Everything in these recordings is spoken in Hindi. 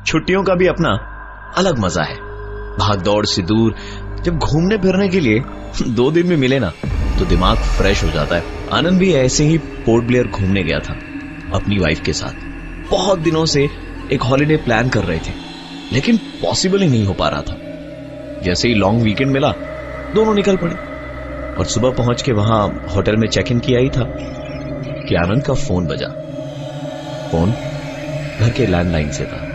छुट्टियों का भी अपना अलग मजा है। भाग दौड़ से दूर जब घूमने फिरने के लिए 2 दिन में मिले ना तो दिमाग फ्रेश हो जाता है। आनंद भी ऐसे ही पोर्ट ब्लेयर घूमने गया था अपनी वाइफ के साथ। बहुत दिनों से एक हॉलिडे प्लान कर रहे थे लेकिन पॉसिबल ही नहीं हो पा रहा था। जैसे ही लॉन्ग वीकेंड मिला दोनों निकल पड़े और सुबह पहुंच के वहां होटल में चेक इन किया ही था कि आनंद का फोन बजा। फोन घर के लैंडलाइन से था।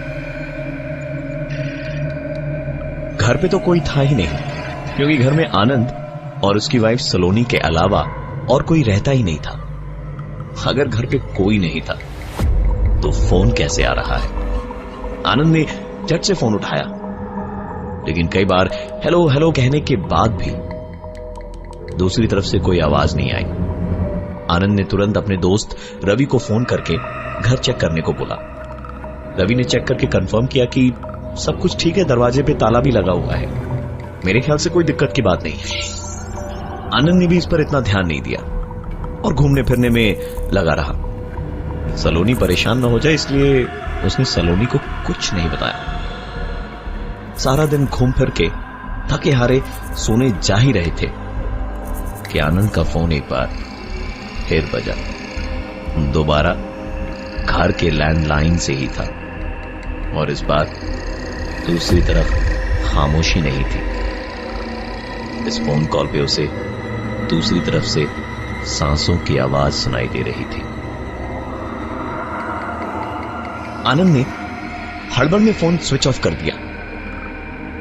घर पे तो कोई था ही नहीं क्योंकि घर में आनंद और उसकी वाइफ सलोनी के अलावा और कोई रहता ही नहीं था। अगर घर पे कोई नहीं था तो फोन कैसे आ रहा है? आनंद ने झट से फोन उठाया लेकिन कई बार हेलो हेलो कहने के बाद भी दूसरी तरफ से कोई आवाज नहीं आई। आनंद ने तुरंत अपने दोस्त रवि को फोन करके घर चेक करने को बोला। रवि ने चेक करके कंफर्म किया कि सब कुछ ठीक है, दरवाजे पे ताला भी लगा हुआ है। मेरे ख्याल से कोई दिक्कत की बात नहीं है। आनंद ने भी इस पर इतना ध्यान नहीं दिया और घूमने फिरने में लगा रहा। सलोनी परेशान न हो जाए इसलिए उसने सलोनी को कुछ नहीं बताया। सारा दिन घूम फिर के थके हारे सोने जा ही रहे थे कि आनंद का फोन एक बार फिर बजा। दोबारा घर के लैंडलाइन से ही था और इस बार दूसरी तरफ खामोशी नहीं थी। इस फोन कॉल पे उसे दूसरी तरफ से सांसों की आवाज सुनाई दे रही थी। आनंद ने हड़बड़ में फोन स्विच ऑफ कर दिया।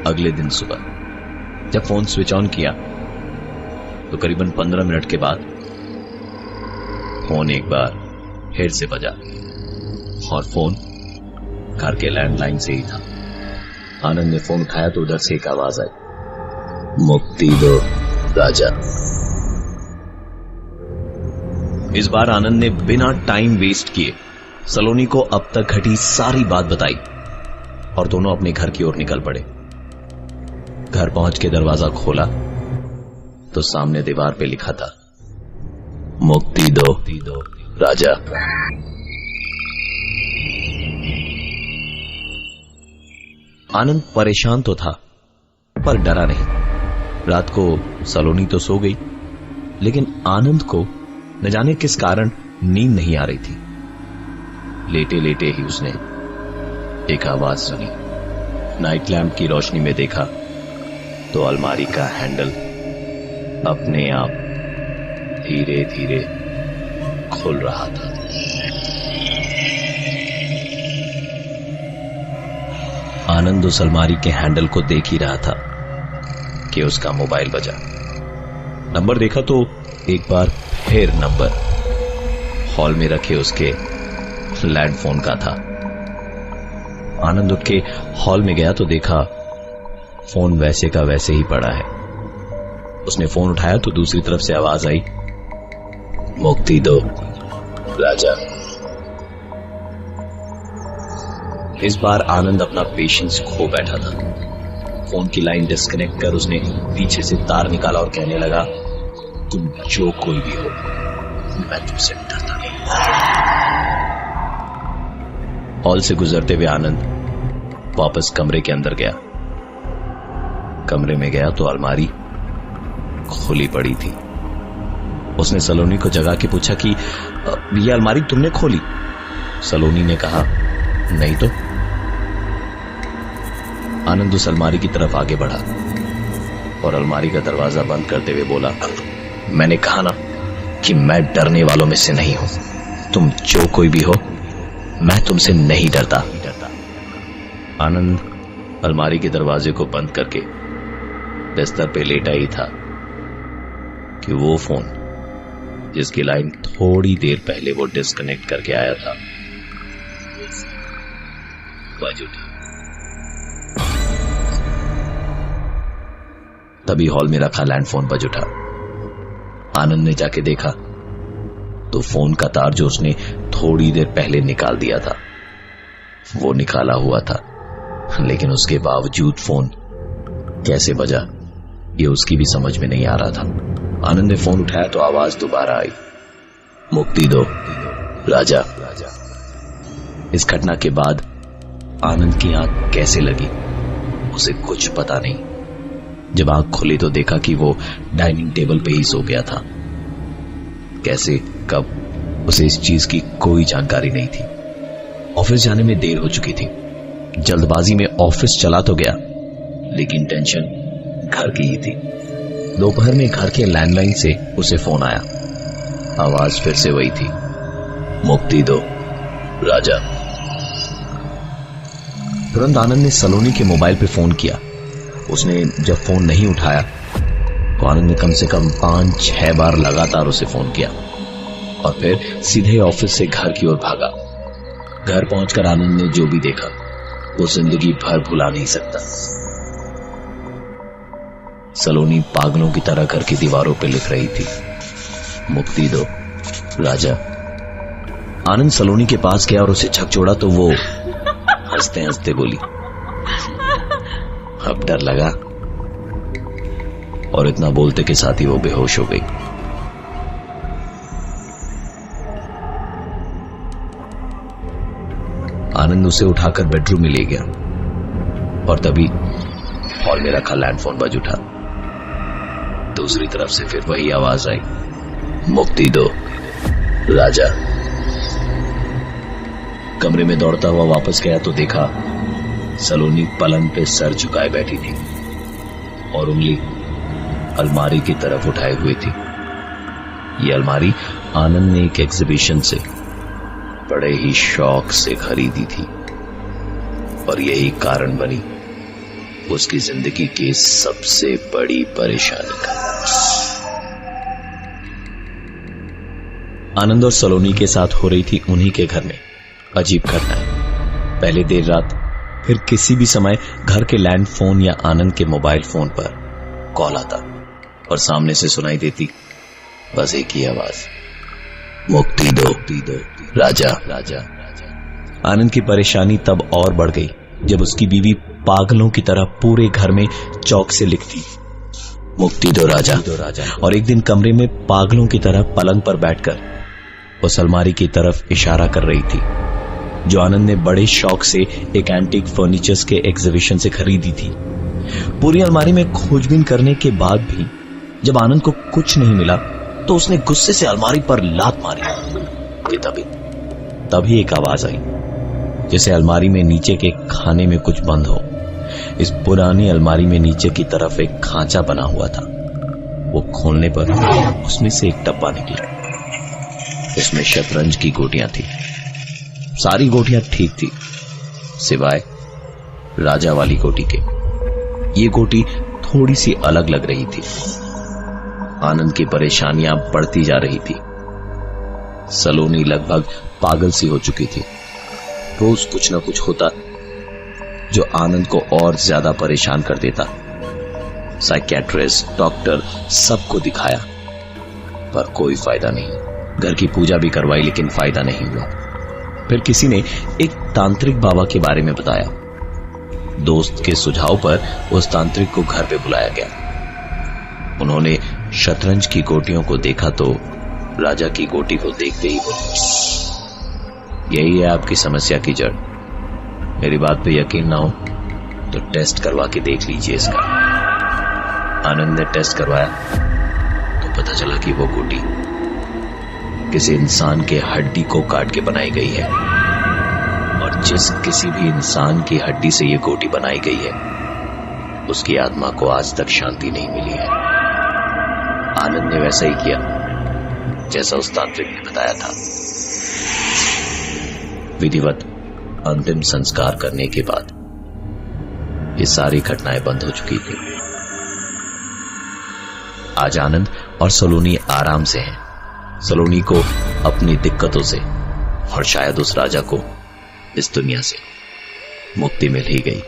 अगले दिन सुबह जब फोन स्विच ऑन किया तो करीबन 15 मिनट के बाद फोन एक बार फिर से बजा और फोन घर के लैंडलाइन से ही था। आनंद ने फोन उठाया तो उधर से एक आवाज आई, मुक्ति दो राजा। इस बार आनंद ने बिना टाइम वेस्ट किए सलोनी को अब तक घटी सारी बात बताई और दोनों अपने घर की ओर निकल पड़े। घर पहुंच के दरवाजा खोला तो सामने दीवार पे लिखा था, मुक्ति दो राजा। आनंद परेशान तो था पर डरा नहीं। रात को सलोनी तो सो गई लेकिन आनंद को न जाने किस कारण नींद नहीं आ रही थी। लेटे लेटे ही उसने एक आवाज सुनी। नाइट लैंप की रोशनी में देखा तो अलमारी का हैंडल अपने आप धीरे धीरे खुल रहा था। आनंद उस अलमारी के हैंडल को देख ही रहा था कि उसका मोबाइल बजा। नंबर देखा तो एक बार फिर नंबर हॉल में रखे उसके लैंड फोन का था। आनंद उठ के हॉल में गया तो देखा फोन वैसे का वैसे ही पड़ा है। उसने फोन उठाया तो दूसरी तरफ से आवाज आई, मुक्ति दो राजा। इस बार आनंद अपना पेशेंस खो बैठा था। फोन की लाइन डिस्कनेक्ट कर उसने पीछे से तार निकाला और कहने लगा, तुम जो कोई भी हो मैं तुमसे डरता नहीं। हॉल से गुजरते हुए आनंद वापस कमरे के अंदर गया। कमरे में गया तो अलमारी खुली पड़ी थी। उसने सलोनी को जगा के पूछा कि ये अलमारी तुमने खोली? सलोनी ने कहा, नहीं तो। आनंद उस अलमारी की तरफ आगे बढ़ा और अलमारी का दरवाजा बंद करते हुए बोला, मैंने कहा ना कि मैं डरने वालों में से नहीं हूं। तुम जो कोई भी हो मैं तुमसे नहीं डरता। आनंद अलमारी के दरवाजे को बंद करके बिस्तर पे लेटा ही था कि वो फोन जिसकी लाइन थोड़ी देर पहले वो डिस्कनेक्ट करके आया था बज उठी। तभी हॉल में रखा लैंडफोन बज उठा। आनंद ने जाके देखा तो फोन का तार जो उसने थोड़ी देर पहले निकाल दिया था वो निकाला हुआ था, लेकिन उसके बावजूद फोन कैसे बजा ये उसकी भी समझ में नहीं आ रहा था। आनंद ने फोन उठाया तो आवाज दोबारा आई, मुक्ति दो राजा। इस घटना के बाद आनंद की आंख कैसे लगी उसे कुछ पता नहीं। जब आंख खुली तो देखा कि वो डाइनिंग टेबल पे ही सो गया था। कैसे, कब, उसे इस चीज की कोई जानकारी नहीं थी। ऑफिस जाने में देर हो चुकी थी। जल्दबाजी में ऑफिस चला तो गया, लेकिन टेंशन घर की ही थी। दोपहर में घर के लैंडलाइन से उसे फोन आया। आवाज फिर से वही थी, मुक्ति दो राजा। तुरंत आनंद ने सलोनी के मोबाइल पे फोन किया। उसने जब फोन नहीं उठाया तो आनंद ने कम से कम 5-6 बार लगातार उसे फोन किया और फिर सीधे ऑफिस से घर की ओर भागा। घर पहुंचकर आनंद ने जो भी देखा वो जिंदगी भर भुला नहीं सकता। सलोनी पागलों की तरह घर की दीवारों पर लिख रही थी, मुक्ति दो राजा। आनंद सलोनी के पास गया और उसे झकझोड़ा तो वो हंसते हंसते बोली, अब डर लगा। और इतना बोलते के साथ ही वो बेहोश हो गई। आनंद उसे उठाकर बेडरूम में ले गया और तभी हॉल में रखा लैंडफोन बज उठा। दूसरी तरफ से फिर वही आवाज आई, मुक्ति दो राजा। कमरे में दौड़ता हुआ वापस गया तो देखा सलोनी पलंग पे सर झुकाए बैठी थी और उंगली अलमारी की तरफ उठाए हुए थी। ये अलमारी आनंद ने एक एग्जीबिशन से बड़े ही शौक से खरीदी थी और यही कारण बनी उसकी जिंदगी की सबसे बड़ी परेशानी का। आनंद और सलोनी के साथ हो रही थी उन्हीं के घर में अजीब घटनाएं। पहले देर रात, फिर किसी भी समय घर के लैंड फोन या आनंद के मोबाइल फोन पर कॉल आता और सामने से सुनाई देती बस एक ही आवाज, मुक्ति दो राजा राजा। आनंद की परेशानी तब और बढ़ गई जब उसकी बीवी पागलों की तरह पूरे घर में चौक से लिखती, मुक्ति दो राजा। और एक दिन कमरे में पागलों की तरह पलंग पर बैठकर उस अलमारी की तरफ इशारा कर रही थी जो आनंद ने बड़े शौक से एक एंटीक फर्नीचर्स के एग्जीबिशन से खरीदी थी। पूरी अलमारी में खोजबीन करने के बाद भी जब आनंद को कुछ नहीं मिला तो उसने गुस्से से अलमारी पर लात मारी कि तभी एक आवाज आई जैसे अलमारी में नीचे के खाने में कुछ बंद हो। इस पुरानी अलमारी में नीचे की तरफ एक खांचा बना हुआ था। वो खोलने पर उसमें से एक डब्बा निकला। उसमें शतरंज की गोटियां थी। सारी गोटियां ठीक थी सिवाय राजा वाली गोटी के। ये गोटी थोड़ी सी अलग लग रही थी। आनंद की परेशानियां बढ़ती जा रही थी। सलोनी लगभग पागल सी हो चुकी थी। रोज कुछ ना कुछ होता जो आनंद को और ज्यादा परेशान कर देता। साइकियाट्रिस्ट, डॉक्टर, सबको दिखाया पर कोई फायदा नहीं। घर की पूजा भी करवाई लेकिन फायदा नहीं हुआ। फिर किसी ने एक तांत्रिक बाबा के बारे में बताया। दोस्त के सुझाव पर उस तांत्रिक को घर पे बुलाया गया। उन्होंने शतरंज की गोटियों को देखा तो राजा की गोटी को देखते ही बोले, यही है आपकी समस्या की जड़। मेरी बात पे यकीन ना हो तो टेस्ट करवा के देख लीजिए इसका। आनंद ने टेस्ट करवाया तो पता चला कि वो गोटी किसी इंसान के हड्डी को काट के बनाई गई है और जिस किसी भी इंसान की हड्डी से ये गोटी बनाई गई है उसकी आत्मा को आज तक शांति नहीं मिली है। आनंद ने वैसा ही किया जैसा उस तांत्रिक ने बताया था। विधिवत अंतिम संस्कार करने के बाद ये सारी घटनाएं बंद हो चुकी थी। आज आनंद और सलोनी आराम से हैं। सलोनी को अपनी दिक्कतों से और शायद उस राजा को इस दुनिया से मुक्ति मिल ही गई।